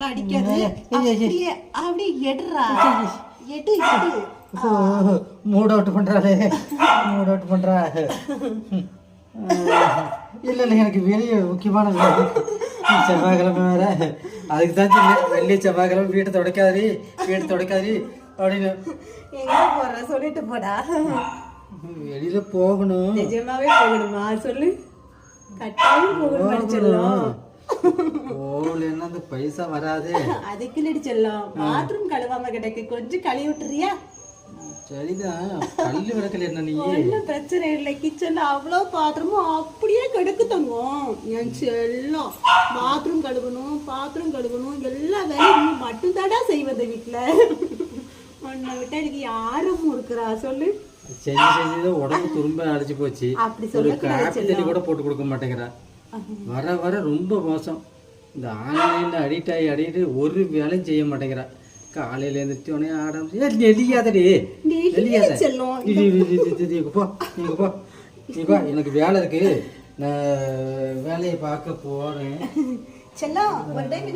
அடிக்காது அப்படியே எடுறா எடு மூட் அவுட் பண்றாளே மூட் அவுட் பண்றா இல்லை இல்லை எனக்கு வெளியே முக்கியமான வேலை செவ்வாய்க்கிழமை வேற அதுக்கு தான் சொன்னேன் வெள்ளி செவ்வாய்க்கிழமை வீட்டை துடைக்காதீ அப்படின்னு எங்க போற சொல்லிட்டு போடா வெளியில போகணும் நிஜமாவே போகணுமா சொல்லு கட்டாயம் போகணும் செல்லம் போகலன்னா அந்த பைசா வராது அதுக்கு இல்லடி செல்லம் பாத்ரூம் கழுவாம கிடக்கு கொஞ்சம் கழுவி விட்டுறியா சரிதான் பள்ளி விளக்கல என்ன நீ ஒன்றும் பிரச்சனை இல்லை கிச்சன்ல அவ்வளோ பாத்திரமும் அப்படியே கிடக்கு தங்கம் என் செல்லம் பாத்ரூம் கழுவணும் எல்லா வேலையும் நீ மட்டும் தாடா செய்வது வீட்டுல உன்னை விட்டா எனக்கு யாரும் இருக்கிறா சொல்லு செஞ்சு உடம்பு துரும்ப அடிச்சு போச்சு அப்படி ஒரு சொல்ல காப்பி தண்ணி கூட போட்டு கொடுக்க மாட்டேங்கிறா வர ரொம்ப மோசம் இந்த ஆன்லைன்ல அடிக்ட் ஒரு வேலையும் செய்ய மாட்டேங்கிறா காலையில எழுந்துட்டோடனே ஆரம்பிச்சு நெல்லியாதடி போ எனக்கு வேலை இருக்கு நான் வேலையை பார்க்க போறேன் செல்லம் ஒரு டைம்